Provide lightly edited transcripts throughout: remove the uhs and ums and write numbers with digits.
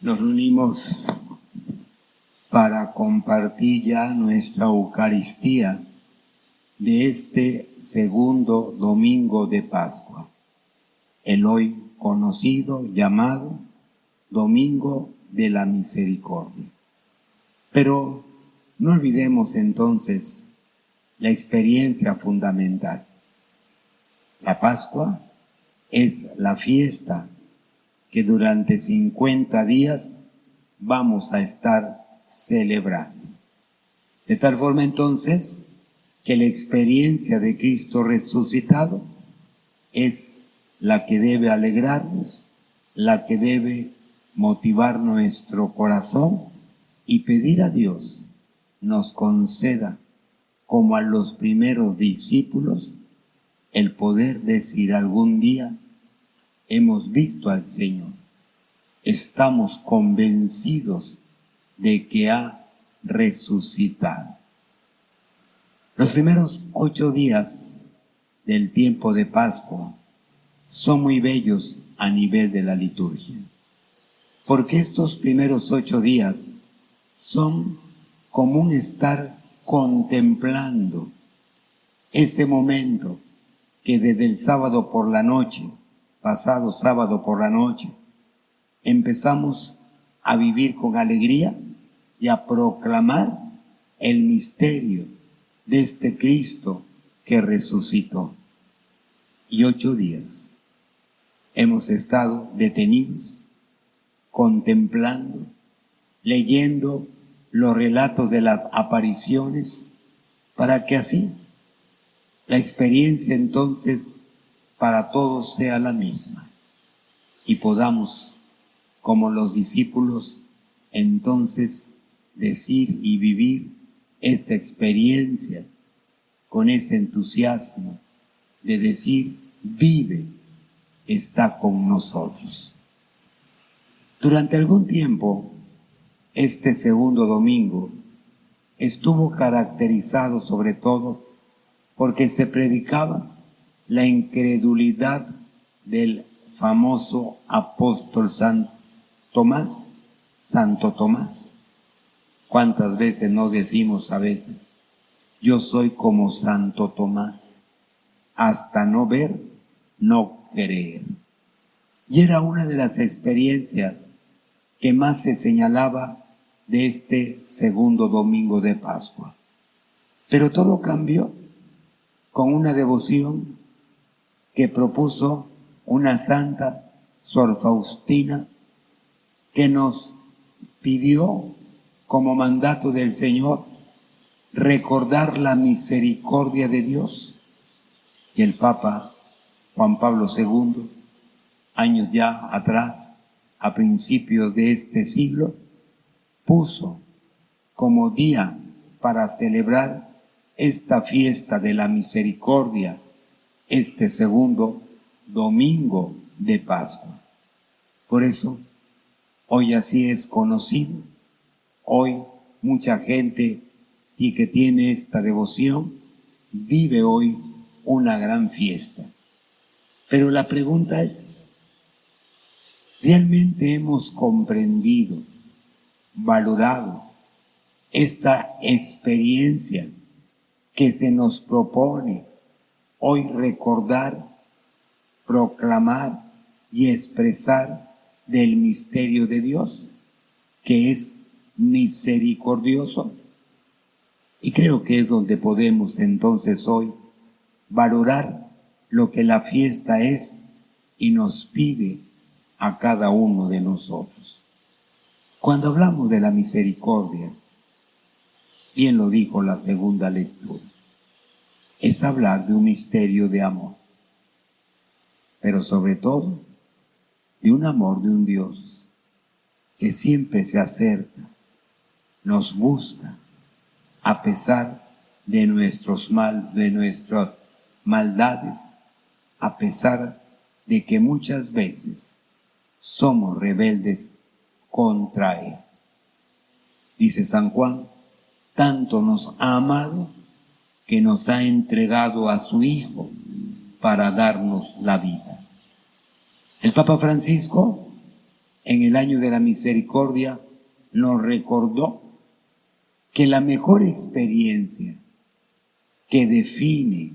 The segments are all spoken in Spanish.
Nos reunimos para compartir ya nuestra Eucaristía de este segundo domingo de Pascua, el hoy conocido, llamado Domingo de la Misericordia. Pero no olvidemos entonces la experiencia fundamental. La Pascua es la fiesta que durante 50 días vamos a estar celebrando. De tal forma entonces que la experiencia de Cristo resucitado es la que debe alegrarnos, la que debe motivar nuestro corazón y pedir a Dios nos conceda, como a los primeros discípulos, el poder decir algún día: hemos visto al Señor, estamos convencidos de que ha resucitado. Los primeros 8 días del tiempo de Pascua son muy bellos a nivel de la liturgia, porque estos primeros 8 días son como un estar contemplando ese momento que desde el sábado por la noche, pasado sábado por la noche, empezamos a vivir con alegría y a proclamar el misterio de este Cristo que resucitó. Y 8 días hemos estado detenidos, contemplando, leyendo los relatos de las apariciones, para que así la experiencia entonces para todos sea la misma y podamos, como los discípulos, entonces decir y vivir esa experiencia con ese entusiasmo de decir: vive, está con nosotros. Durante algún tiempo, este segundo domingo estuvo caracterizado sobre todo porque se predicaba la incredulidad del famoso apóstol Santo Tomás. ¿Cuántas veces nos decimos a veces: yo soy como Santo Tomás, hasta no ver, no creer? Y era una de las experiencias que más se señalaba de este segundo domingo de Pascua. Pero todo cambió con una devoción que propuso una santa, Sor Faustina, que nos pidió como mandato del Señor recordar la misericordia de Dios. Y el Papa Juan Pablo II, años ya atrás, a principios de este siglo, puso como día para celebrar esta fiesta de la misericordia, este segundo domingo de Pascua. Por eso, hoy así es conocido. Hoy mucha gente y que tiene esta devoción vive hoy una gran fiesta. Pero la pregunta es: ¿realmente hemos comprendido, valorado esta experiencia que se nos propone hoy recordar, proclamar y expresar del misterio de Dios, que es misericordioso? Y creo que es donde podemos entonces hoy valorar lo que la fiesta es y nos pide a cada uno de nosotros. Cuando hablamos de la misericordia, bien lo dijo la segunda lectura, es hablar de un misterio de amor, pero sobre todo de un amor de un Dios que siempre se acerca, nos busca, a pesar de nuestras maldades, a pesar de que muchas veces somos rebeldes contra Él. Dice San Juan: tanto nos ha amado que nos ha entregado a su Hijo para darnos la vida. El Papa Francisco en el año de la misericordia, nos recordó que la mejor experiencia que define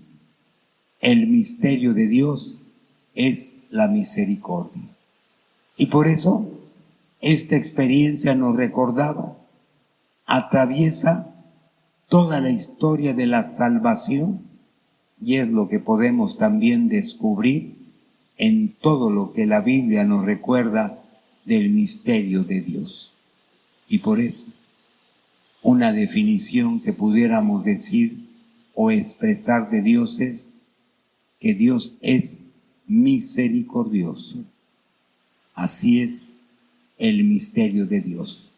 el misterio de Dios es la misericordia. Y por eso esta experiencia, nos recordaba, atraviesa toda la historia de la salvación y es lo que podemos también descubrir en todo lo que la Biblia nos recuerda del misterio de Dios. Y por eso, una definición que pudiéramos decir o expresar de Dios es que Dios es misericordioso. Así es el misterio de Dios.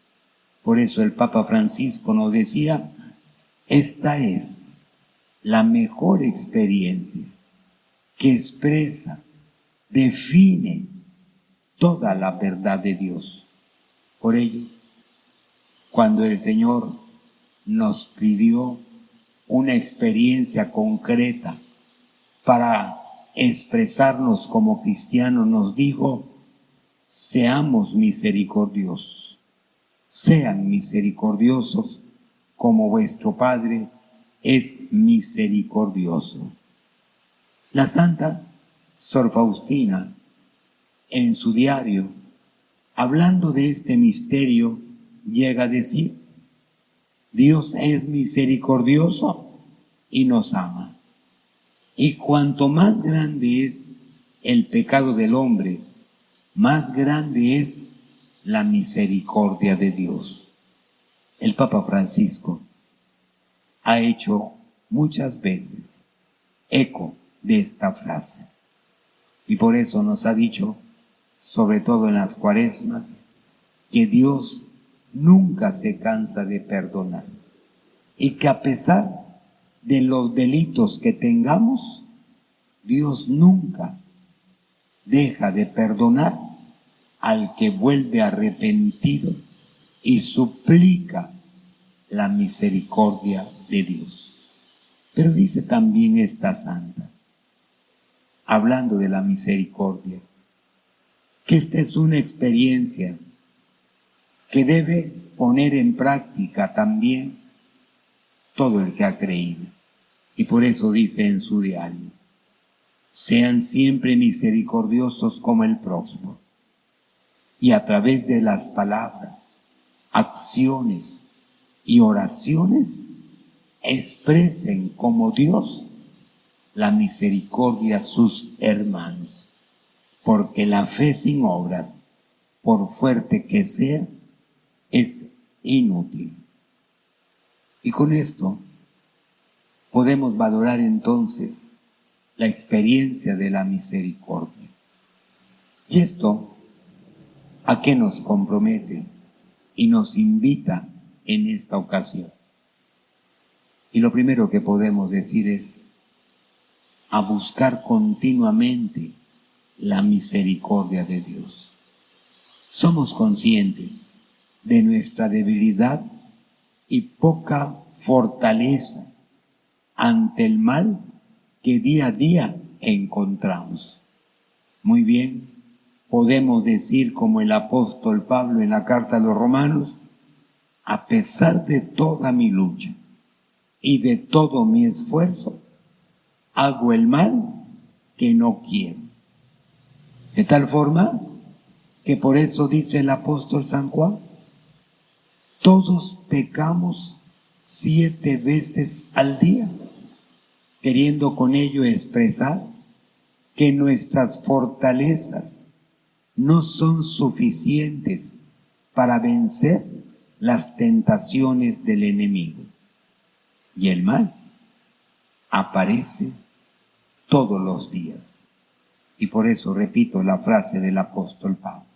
Por eso el Papa Francisco nos decía, esta es la mejor experiencia que expresa, define toda la verdad de Dios. Por ello, cuando el Señor nos pidió una experiencia concreta para expresarnos como cristianos, nos dijo, seamos misericordiosos, sean misericordiosos como vuestro Padre es misericordioso. La Santa Sor Faustina, en su diario, hablando de este misterio, llega a decir, Dios es misericordioso y nos ama. Y cuanto más grande es el pecado del hombre, más grande es la misericordia de Dios. El Papa Francisco ha hecho muchas veces eco de esta frase. Y por eso nos ha dicho, sobre todo en las cuaresmas, que Dios nunca se cansa de perdonar. Y que a pesar de los delitos que tengamos, Dios nunca deja de perdonar al que vuelve arrepentido y suplica la misericordia de Dios. Pero dice también esta santa, hablando de la misericordia, que esta es una experiencia que debe poner en práctica también todo el que ha creído. Y por eso dice en su diario, sean siempre misericordiosos como el prójimo. Y a través de las palabras, acciones y oraciones, expresen como Dios la misericordia a sus hermanos. Porque la fe sin obras, por fuerte que sea, es inútil. Y con esto podemos valorar entonces la experiencia de la misericordia. ¿Y esto a qué nos compromete y nos invita en esta ocasión? Y lo primero que podemos decir es a buscar continuamente la misericordia de Dios. Somos conscientes de nuestra debilidad y poca fortaleza ante el mal que día a día encontramos. Muy bien, podemos decir como el apóstol Pablo en la carta a los Romanos, a pesar de toda mi lucha y de todo mi esfuerzo, hago el mal que no quiero. De tal forma que por eso dice el apóstol San Juan, todos pecamos 7 veces al día, queriendo con ello expresar que nuestras fortalezas no son suficientes para vencer las tentaciones del enemigo. Y el mal aparece todos los días. Y por eso repito la frase del apóstol Pablo.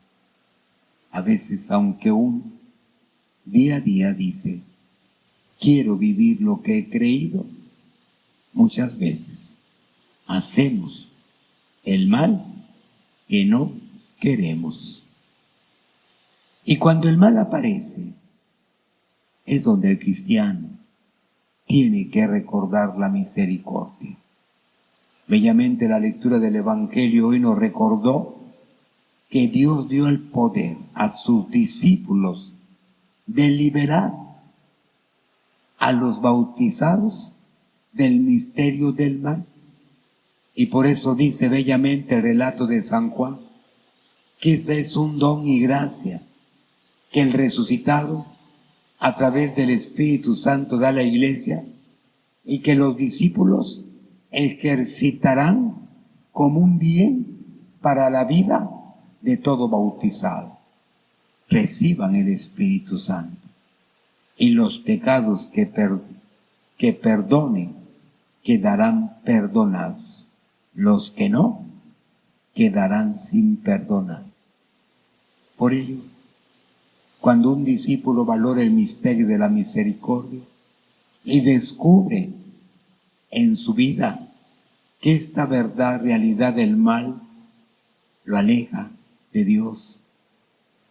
A veces, aunque uno día a día dice, quiero vivir lo que he creído, muchas veces hacemos el mal que no queremos. Y cuando el mal aparece, es donde el cristiano tiene que recordar la misericordia. Bellamente la lectura del Evangelio hoy nos recordó que Dios dio el poder a sus discípulos de liberar a los bautizados del misterio del mal. Y por eso dice bellamente el relato de San Juan, que ese es un don y gracia que el resucitado a través del Espíritu Santo da a la iglesia y que los discípulos ejercitarán como un bien para la vida de todo bautizado. Reciban el Espíritu Santo y los pecados que perdonen quedarán perdonados. Los que no, quedarán sin perdonar. Por ello, cuando un discípulo valora el misterio de la misericordia y descubre en su vida que esta verdad, realidad del mal, lo aleja de Dios,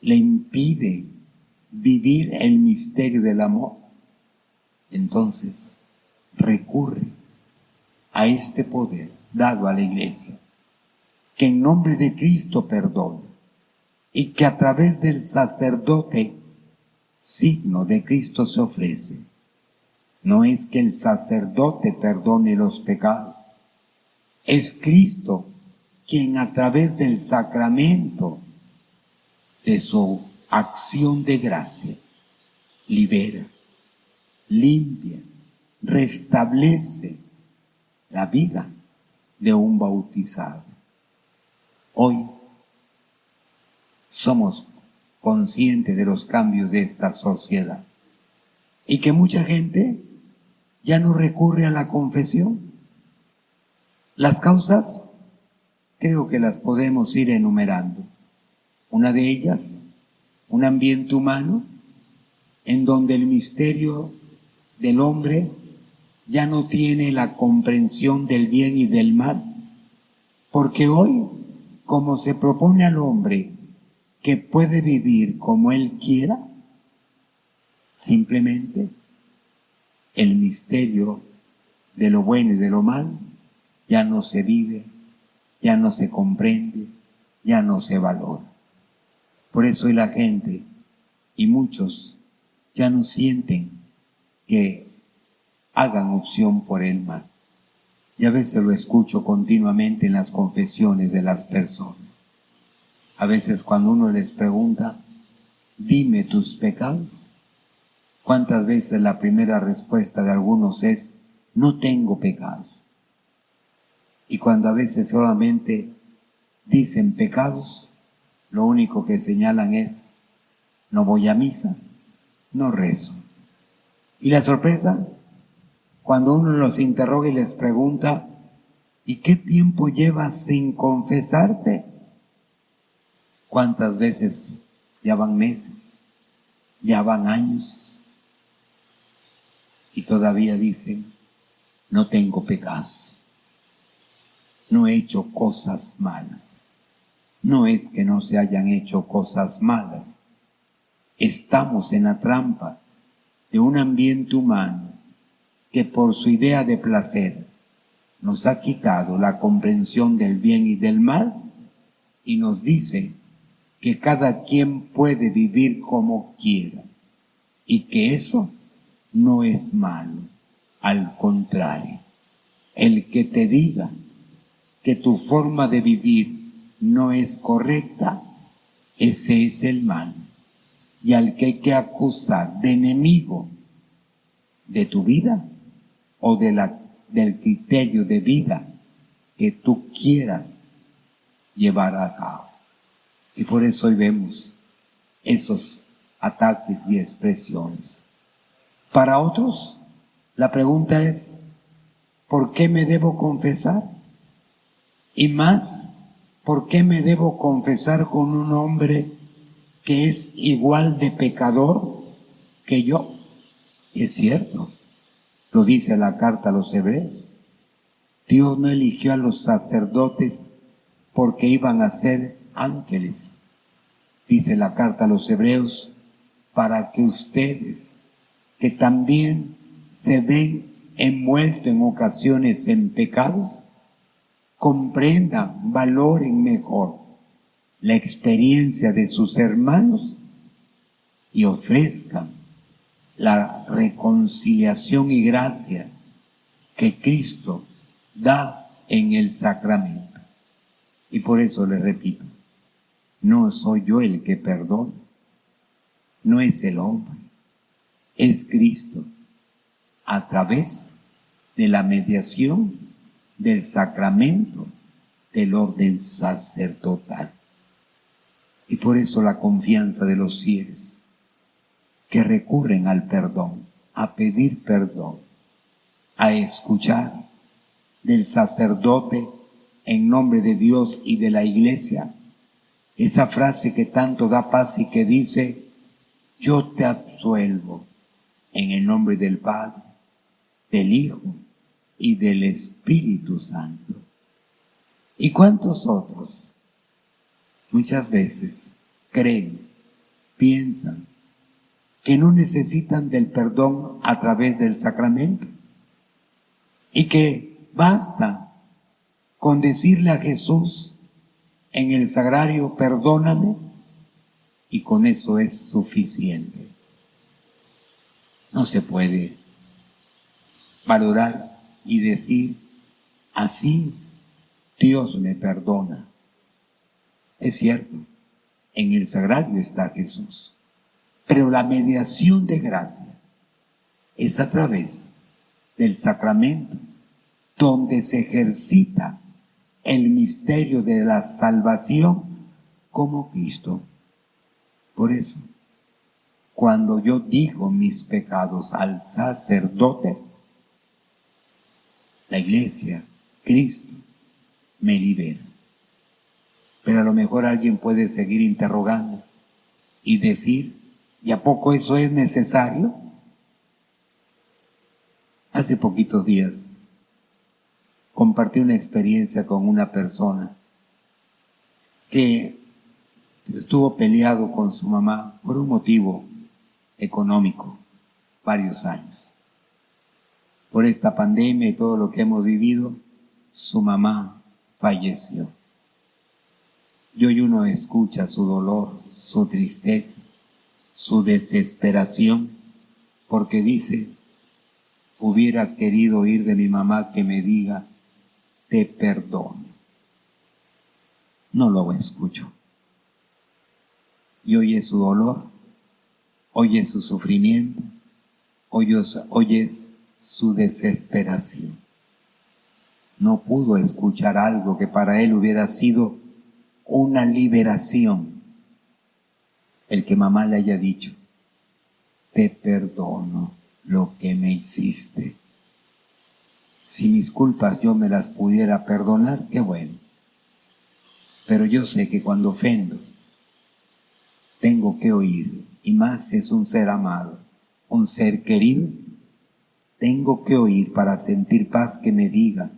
le impide vivir el misterio del amor, entonces recurre a este poder dado a la iglesia, que en nombre de Cristo perdona y que a través del sacerdote, signo de Cristo, se ofrece. No es que el sacerdote perdone los pecados, es Cristo quien a través del sacramento de su acción de gracia libera, limpia, restablece la vida de un bautizado. Hoy somos conscientes de los cambios de esta sociedad y que mucha gente ya no recurre a la confesión. Las causas creo que las podemos ir enumerando. Una de ellas, un ambiente humano en donde el misterio del hombre ya no tiene la comprensión del bien y del mal, porque hoy, como se propone al hombre que puede vivir como él quiera, simplemente el misterio de lo bueno y de lo mal ya no se vive, ya no se comprende, ya no se valora. Por eso hoy la gente y muchos ya no sienten que hagan opción por el mal. Y a veces lo escucho continuamente en las confesiones de las personas. A veces cuando uno les pregunta, dime tus pecados, ¿cuántas veces la primera respuesta de algunos es, no tengo pecados? Y cuando a veces solamente dicen pecados, lo único que señalan es, no voy a misa, no rezo. Y la sorpresa, cuando uno los interroga y les pregunta, ¿y qué tiempo llevas sin confesarte? ¿Cuántas veces? Ya van meses, ya van años, y todavía dicen, no tengo pecados, no he hecho cosas malas. No es que no se hayan hecho cosas malas, estamos en la trampa de un ambiente humano que por su idea de placer nos ha quitado la comprensión del bien y del mal y nos dice que cada quien puede vivir como quiera y que eso no es malo. Al contrario, el que te diga que tu forma de vivir no es correcta, ese es el mal. Y al que hay que acusar de enemigo de tu vida o del criterio de vida que tú quieras llevar a cabo. Y por eso hoy vemos esos ataques y expresiones. Para otros, la pregunta es, ¿por qué me debo confesar? Y más, ¿por qué me debo confesar con un hombre que es igual de pecador que yo? Y es cierto, lo dice la carta a los Hebreos. Dios no eligió a los sacerdotes porque iban a ser ángeles. Dice la carta a los Hebreos, para que ustedes, que también se ven envueltos en ocasiones en pecados, comprendan, valoren mejor la experiencia de sus hermanos y ofrezcan la reconciliación y gracia que Cristo da en el sacramento. Y por eso les repito, no soy yo el que perdona, no es el hombre, es Cristo, a través de la mediación del sacramento del orden sacerdotal. Y por eso la confianza de los fieles que recurren al perdón, a pedir perdón, a escuchar del sacerdote en nombre de Dios y de la Iglesia, esa frase que tanto da paz y que dice: yo te absuelvo en el nombre del Padre, del Hijo y del Espíritu Santo. ¿Y cuántos otros muchas veces creen, piensan que no necesitan del perdón a través del sacramento y que basta con decirle a Jesús en el sagrario: perdóname, y con eso es suficiente? No se puede valorar y decir: así Dios me perdona. Es cierto, en el sagrario está Jesús, pero la mediación de gracia es a través del sacramento, donde se ejercita el misterio de la salvación como Cristo. Por eso, cuando yo digo mis pecados al sacerdote, la Iglesia, Cristo, me libera. Pero a lo mejor alguien puede seguir interrogando y decir: ¿y a poco eso es necesario? Hace poquitos días compartí una experiencia con una persona que estuvo peleado con su mamá por un motivo económico varios años. Por esta pandemia y todo lo que hemos vivido, su mamá falleció. Y hoy uno escucha su dolor, su tristeza, su desesperación, porque dice: hubiera querido oír de mi mamá que me diga: te perdono. No lo escucho. Y oye su dolor, oye su sufrimiento, oyes su desesperación. No pudo escuchar algo que para él hubiera sido una liberación, el que mamá le haya dicho: te perdono lo que me hiciste. Si mis culpas yo me las pudiera perdonar, qué bueno. Pero yo sé que cuando ofendo, tengo que oír, y más si es un ser amado, un ser querido, tengo que oír para sentir paz que me diga: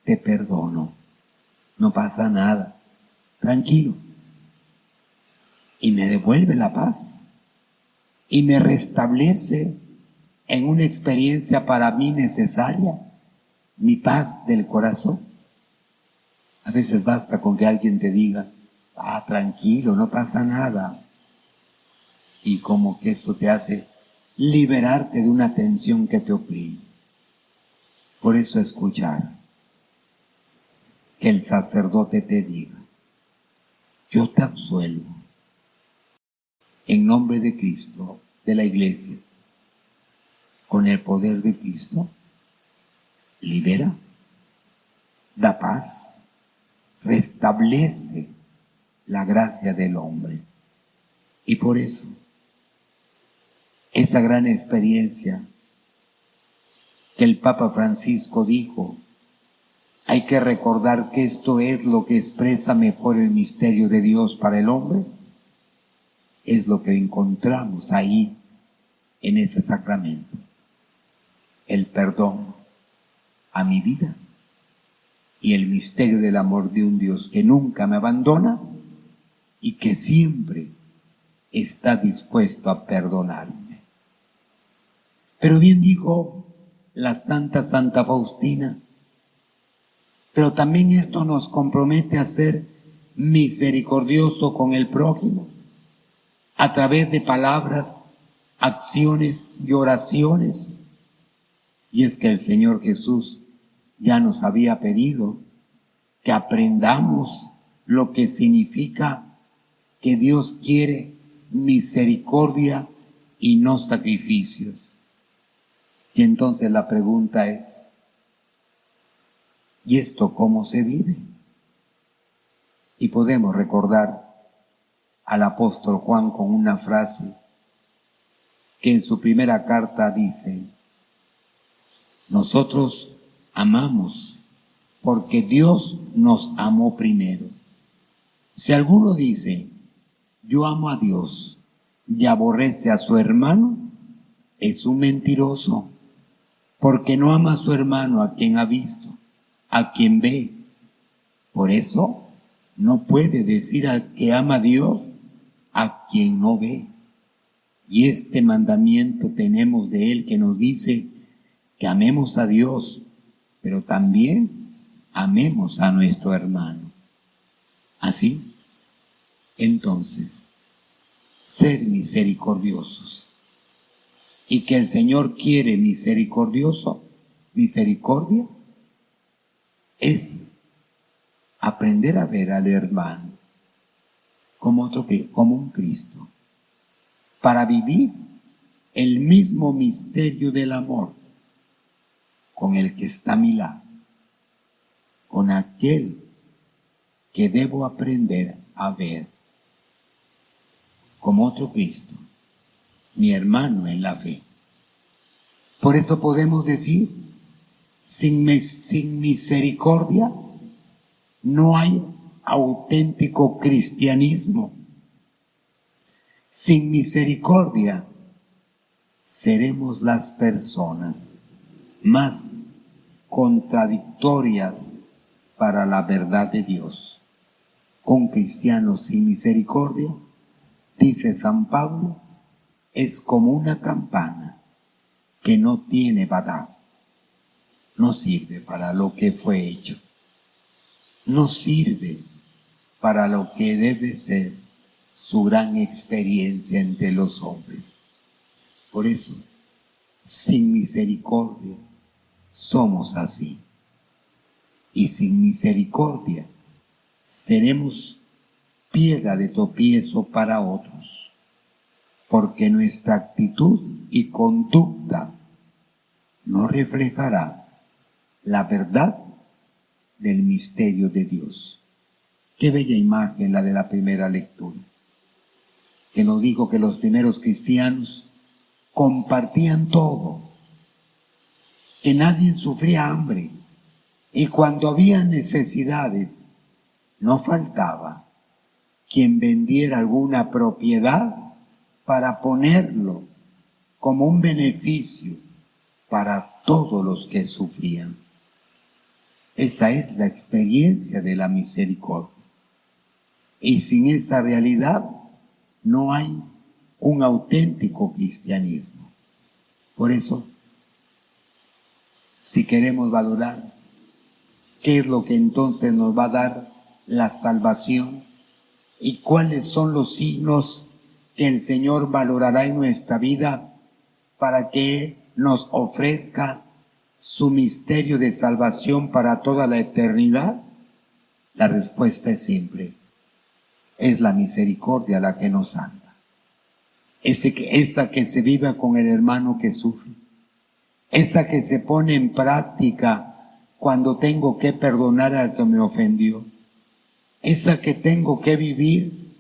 te perdono, no pasa nada, tranquilo. Y me devuelve la paz y me restablece en una experiencia para mí necesaria, mi paz del corazón. A veces basta con que alguien te diga: tranquilo, no pasa nada. Y como que eso te hace liberarte de una tensión que te oprime. Por eso escuchar que el sacerdote te diga: yo te absuelvo en nombre de Cristo, de la Iglesia, con el poder de Cristo, libera, da paz, restablece la gracia del hombre. Y por eso, esa gran experiencia que el Papa Francisco dijo: hay que recordar que esto es lo que expresa mejor el misterio de Dios para el hombre, es lo que encontramos ahí en ese sacramento: el perdón a mi vida y el misterio del amor de un Dios que nunca me abandona y que siempre está dispuesto a perdonarme. Pero bien dijo la Santa Faustina, pero también esto nos compromete a ser misericordioso con el prójimo a través de palabras, acciones y oraciones. Y es que el Señor Jesús ya nos había pedido que aprendamos lo que significa que Dios quiere misericordia y no sacrificios. Y entonces la pregunta es, ¿y esto cómo se vive? Y podemos recordar al apóstol Juan con una frase que en su primera carta dice: nosotros amamos porque Dios nos amó primero. Si alguno dice, yo amo a Dios, y aborrece a su hermano, es un mentiroso, porque no ama a su hermano a quien ha visto, a quien ve. Por eso no puede decir que ama a Dios a quien no ve. Y este mandamiento tenemos de Él, que nos dice que amemos a Dios, pero también amemos a nuestro hermano. Así, entonces, ser misericordiosos. Y que el Señor quiere misericordia, es aprender a ver al hermano como un Cristo, para vivir el mismo misterio del amor con el que está a mi lado, con aquel que debo aprender a ver como otro Cristo, mi hermano en la fe. Por eso podemos decir, sin misericordia no hay auténtico cristianismo. Sin misericordia seremos las personas más contradictorias para la verdad de Dios. Un cristiano sin misericordia, dice San Pablo, es como una campana que no tiene badajo. No sirve para lo que fue hecho. No sirve para lo que debe ser su gran experiencia entre los hombres. Por eso, sin misericordia, somos así. Y sin misericordia, seremos piedra de tropiezo para otros, porque nuestra actitud y conducta no reflejará la verdad del misterio de Dios. Qué bella imagen la de la primera lectura, que nos dijo que los primeros cristianos compartían todo, que nadie sufría hambre, y cuando había necesidades, no faltaba quien vendiera alguna propiedad para ponerlo como un beneficio para todos los que sufrían. Esa es la experiencia de la misericordia. Y sin esa realidad no hay un auténtico cristianismo. Por eso, si queremos valorar qué es lo que entonces nos va a dar la salvación y cuáles son los signos que el Señor valorará en nuestra vida para que nos ofrezca su misterio de salvación para toda la eternidad, la respuesta es simple. Es la misericordia la que nos anda. Esa que se vive con el hermano que sufre. Esa que se pone en práctica cuando tengo que perdonar al que me ofendió. Esa que tengo que vivir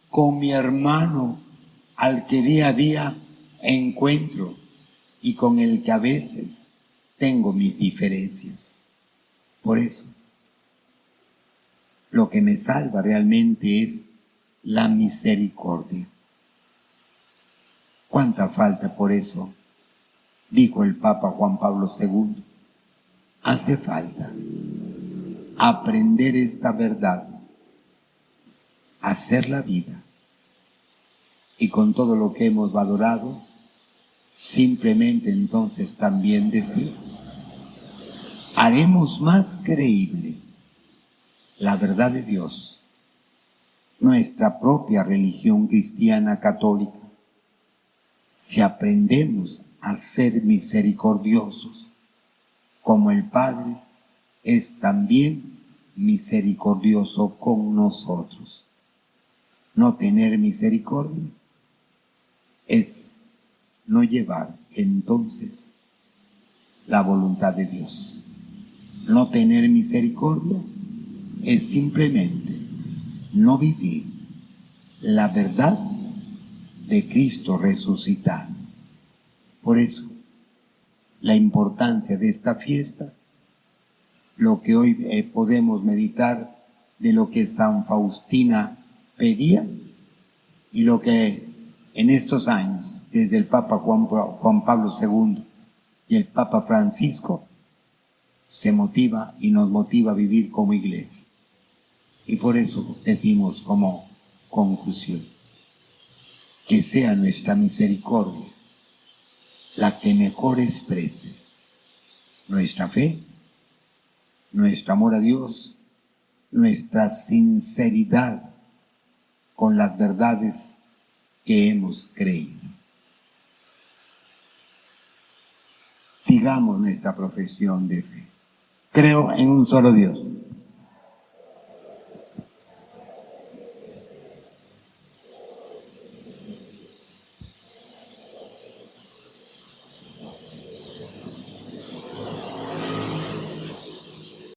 con mi hermano al que día a día encuentro y con el que a veces tengo mis diferencias. Por eso, lo que me salva realmente es la misericordia. ¿Cuánta falta por eso? Dijo el Papa Juan Pablo II. Hace falta aprender esta verdad, hacer la vida, y con todo lo que hemos valorado, simplemente entonces también decir, haremos más creíble la verdad de Dios nuestra propia religión cristiana católica. Si aprendemos a ser misericordiosos, como el Padre es también misericordioso con nosotros. No tener misericordia es no llevar entonces la voluntad de Dios. No tener misericordia es simplemente no vivir la verdad de Cristo resucitado. Por eso, la importancia de esta fiesta, lo que hoy podemos meditar de lo que San Faustina pedía y lo que en estos años, desde el Papa Juan Pablo II y el Papa Francisco, se motiva y nos motiva a vivir como iglesia. Y por eso decimos como conclusión, que sea nuestra misericordia la que mejor exprese nuestra fe, nuestro amor a Dios, nuestra sinceridad con las verdades que hemos creído. Digamos nuestra profesión de fe. Creo en un solo Dios,